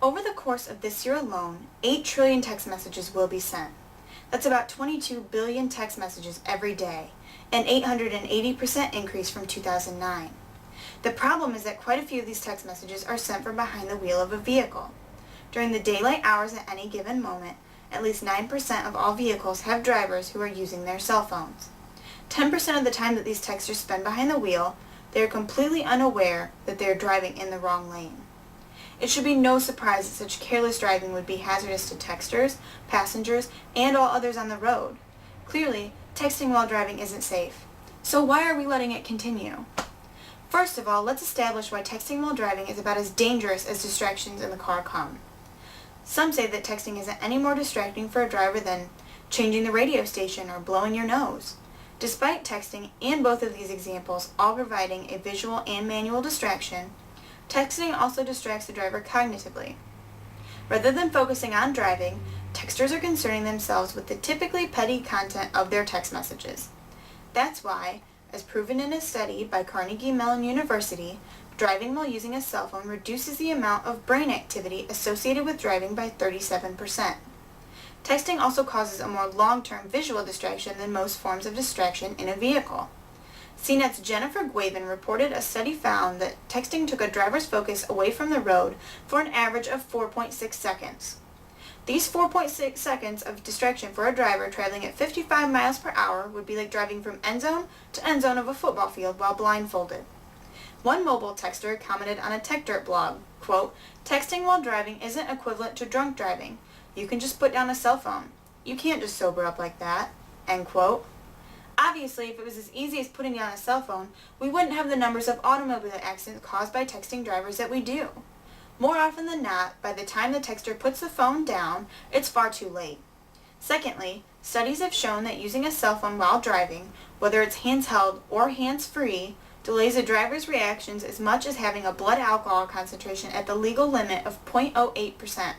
Over the course of this year alone, 8 trillion text messages will be sent. That's about 22 billion text messages every day, an 880% increase from 2009. The problem is that quite a few of these text messages are sent from behind the wheel of a vehicle. During the daylight hours at any given moment, at least 9% of all vehicles have drivers who are using their cell phones. 10% of the time that these texters spend behind the wheel, they are completely unaware that they are driving in the wrong lane. It should be no surprise that such careless driving would be hazardous to texters, passengers, and all others on the road. Clearly, texting while driving isn't safe. So why are we letting it continue? First of all, let's establish why texting while driving is about as dangerous as distractions in the car come. Some say that texting isn't any more distracting for a driver than changing the radio station or blowing your nose. Despite texting and both of these examples all providing a visual and manual distraction, texting also distracts the driver cognitively. Rather than focusing on driving, texters are concerning themselves with the typically petty content of their text messages. That's why, as proven in a study by Carnegie Mellon University, driving while using a cell phone reduces the amount of brain activity associated with driving by 37%. Texting also causes a more long-term visual distraction than most forms of distraction in a vehicle. CNET's Jennifer Guavin reported a study found that texting took a driver's focus away from the road for an average of 4.6 seconds. These 4.6 seconds of distraction for a driver traveling at 55 miles per hour would be like driving from end zone to end zone of a football field while blindfolded. One mobile texter commented on a TechDirt blog, quote, "Texting while driving isn't equivalent to drunk driving. You can just put down a cell phone. You can't just sober up like that," end quote. Obviously, if it was as easy as putting down a cell phone, we wouldn't have the numbers of automobile accidents caused by texting drivers that we do. More often than not, by the time the texter puts the phone down, it's far too late. Secondly, studies have shown that using a cell phone while driving, whether it's hands-held or hands-free, delays a driver's reactions as much as having a blood alcohol concentration at the legal limit of 0.08%.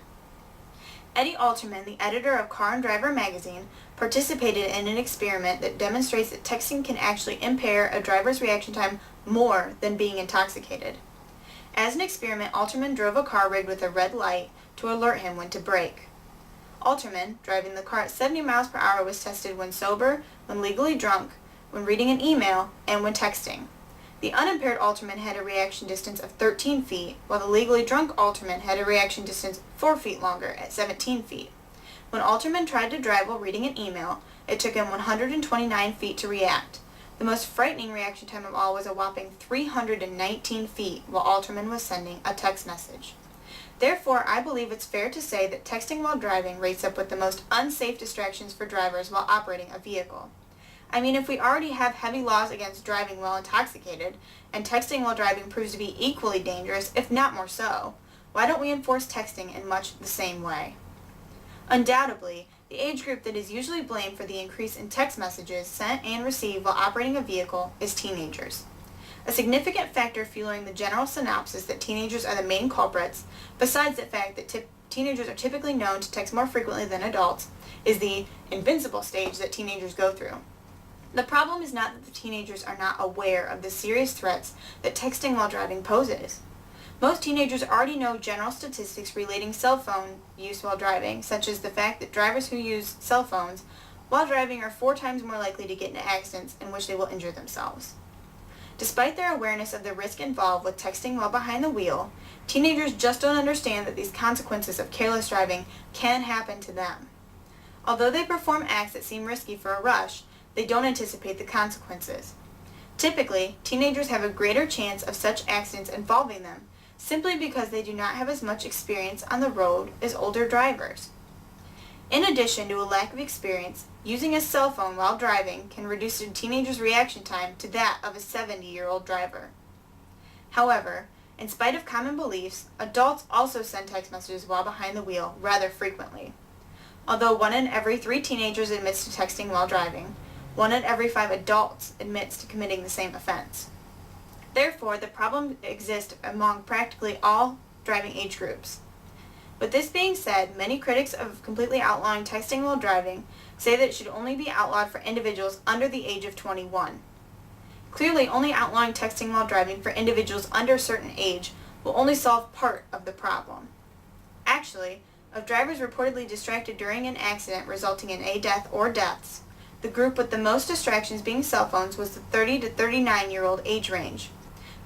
Eddie Alterman, the editor of Car and Driver magazine, participated in an experiment that demonstrates that texting can actually impair a driver's reaction time more than being intoxicated. As an experiment, Alterman drove a car rigged with a red light to alert him when to brake. Alterman, driving the car at 70 miles per hour, was tested when sober, when legally drunk, when reading an email, and when texting. The unimpaired Alterman had a reaction distance of 13 feet, while the legally drunk Alterman had a reaction distance 4 feet longer at 17 feet. When Alterman tried to drive while reading an email, it took him 129 feet to react. The most frightening reaction time of all was a whopping 319 feet while Alterman was sending a text message. Therefore, I believe it's fair to say that texting while driving rates up with the most unsafe distractions for drivers while operating a vehicle. I mean, if we already have heavy laws against driving while intoxicated, and texting while driving proves to be equally dangerous, if not more so, why don't we enforce texting in much the same way? Undoubtedly, the age group that is usually blamed for the increase in text messages sent and received while operating a vehicle is teenagers. A significant factor fueling the general synopsis that teenagers are the main culprits, besides the fact that teenagers are typically known to text more frequently than adults, is the invincible stage that teenagers go through. The problem is not that the teenagers are not aware of the serious threats that texting while driving poses. Most teenagers already know general statistics relating cell phone use while driving, such as the fact that drivers who use cell phones while driving are 4 times more likely to get into accidents in which they will injure themselves. Despite their awareness of the risk involved with texting while behind the wheel, teenagers just don't understand that these consequences of careless driving can happen to them. Although they perform acts that seem risky for a rush, they don't anticipate the consequences. Typically, teenagers have a greater chance of such accidents involving them simply because they do not have as much experience on the road as older drivers. In addition to a lack of experience, using a cell phone while driving can reduce a teenager's reaction time to that of a 70-year-old driver. However, in spite of common beliefs, adults also send text messages while behind the wheel rather frequently. Although 1 in every 3 teenagers admits to texting while driving, 1 in every 5 adults admits to committing the same offense. Therefore, the problem exists among practically all driving age groups. With this being said, many critics of completely outlawing texting while driving say that it should only be outlawed for individuals under the age of 21. Clearly, only outlawing texting while driving for individuals under a certain age will only solve part of the problem. Actually, of drivers reportedly distracted during an accident resulting in a death or deaths, the group with the most distractions being cell phones was the 30 to 39-year-old age range.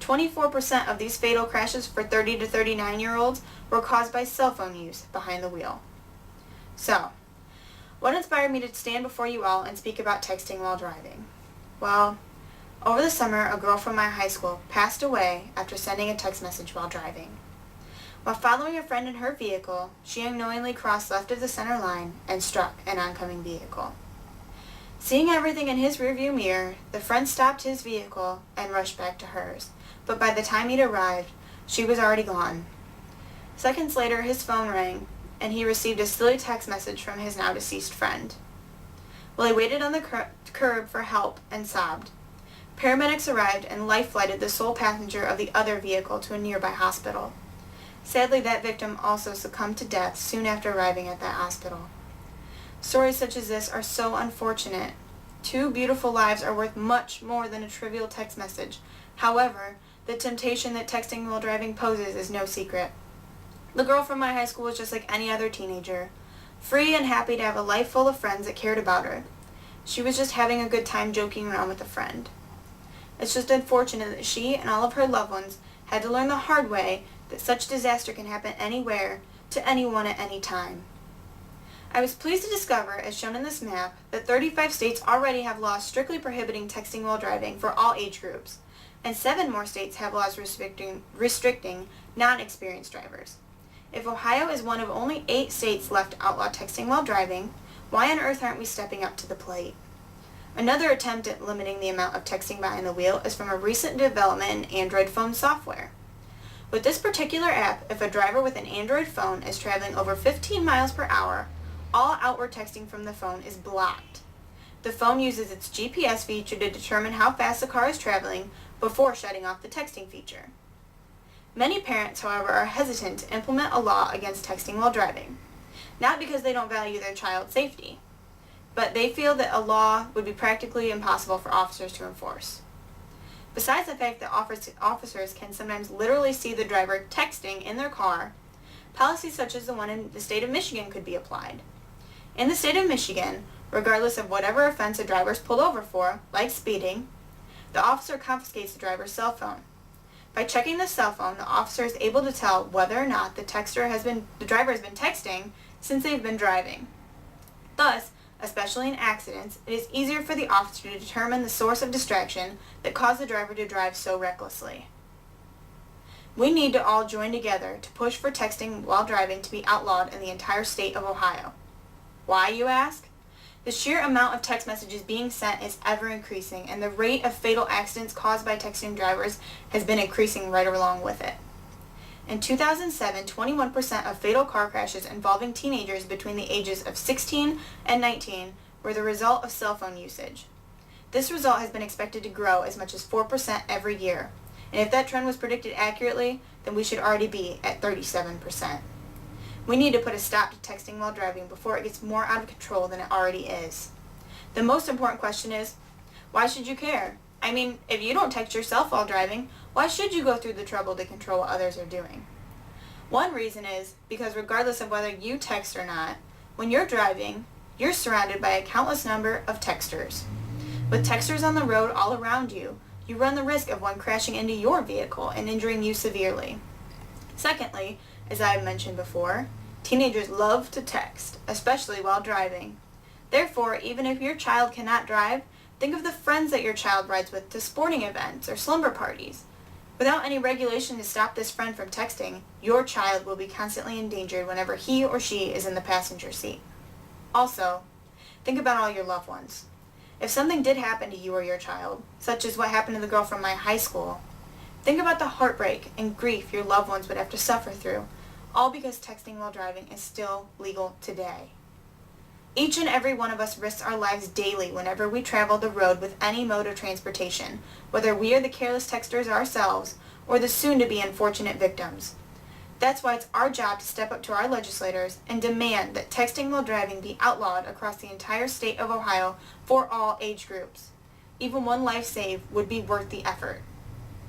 24% of these fatal crashes for 30 to 39-year-olds were caused by cell phone use behind the wheel. So, what inspired me to stand before you all and speak about texting while driving? Well, over the summer, a girl from my high school passed away after sending a text message while driving. While following a friend in her vehicle, she unknowingly crossed left of the center line and struck an oncoming vehicle. Seeing everything in his rearview mirror, the friend stopped his vehicle and rushed back to hers, but by the time he'd arrived, she was already gone. Seconds later, his phone rang, and he received a silly text message from his now deceased friend. While he waited on the curb for help and sobbed, paramedics arrived and life-flighted the sole passenger of the other vehicle to a nearby hospital. Sadly, that victim also succumbed to death soon after arriving at that hospital. Stories such as this are so unfortunate. 2 beautiful lives are worth much more than a trivial text message. However, the temptation that texting while driving poses is no secret. The girl from my high school was just like any other teenager, free and happy to have a life full of friends that cared about her. She was just having a good time joking around with a friend. It's just unfortunate that she and all of her loved ones had to learn the hard way that such disaster can happen anywhere, to anyone at any time. I was pleased to discover, as shown in this map, that 35 states already have laws strictly prohibiting texting while driving for all age groups, and 7 more states have laws restricting non-experienced drivers. If Ohio is one of only 8 states left to outlaw texting while driving, why on earth aren't we stepping up to the plate? Another attempt at limiting the amount of texting behind the wheel is from a recent development in Android phone software. With this particular app, if a driver with an Android phone is traveling over 15 miles per hour, all outward texting from the phone is blocked. The phone uses its GPS feature to determine how fast the car is traveling before shutting off the texting feature. Many parents, however, are hesitant to implement a law against texting while driving, not because they don't value their child's safety, but they feel that a law would be practically impossible for officers to enforce. Besides the fact that officers can sometimes literally see the driver texting in their car, policies such as the one in the state of Michigan could be applied. In the state of Michigan, regardless of whatever offense a driver is pulled over for, like speeding, the officer confiscates the driver's cell phone. By checking the cell phone, the officer is able to tell whether or not the driver has been texting since they've been driving. Thus, especially in accidents, it is easier for the officer to determine the source of distraction that caused the driver to drive so recklessly. We need to all join together to push for texting while driving to be outlawed in the entire state of Ohio. Why, you ask? The sheer amount of text messages being sent is ever increasing, and the rate of fatal accidents caused by texting drivers has been increasing right along with it. In 2007, 21% of fatal car crashes involving teenagers between the ages of 16 and 19 were the result of cell phone usage. This result has been expected to grow as much as 4% every year, and if that trend was predicted accurately, then we should already be at 37%. We need to put a stop to texting while driving before it gets more out of control than it already is. The most important question is, why should you care? I mean, if you don't text yourself while driving, why should you go through the trouble to control what others are doing? One reason is because regardless of whether you text or not, when you're driving, you're surrounded by a countless number of texters. With texters on the road all around you, you run the risk of one crashing into your vehicle and injuring you severely. Secondly, as I have mentioned before, teenagers love to text, especially while driving. Therefore, even if your child cannot drive, think of the friends that your child rides with to sporting events or slumber parties. Without any regulation to stop this friend from texting, your child will be constantly endangered whenever he or she is in the passenger seat. Also, think about all your loved ones. If something did happen to you or your child, such as what happened to the girl from my high school, think about the heartbreak and grief your loved ones would have to suffer through, all because texting while driving is still legal today. Each and every one of us risks our lives daily whenever we travel the road with any mode of transportation, whether we are the careless texters ourselves or the soon-to-be unfortunate victims. That's why it's our job to step up to our legislators and demand that texting while driving be outlawed across the entire state of Ohio for all age groups. Even one life saved would be worth the effort.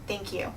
Thank you.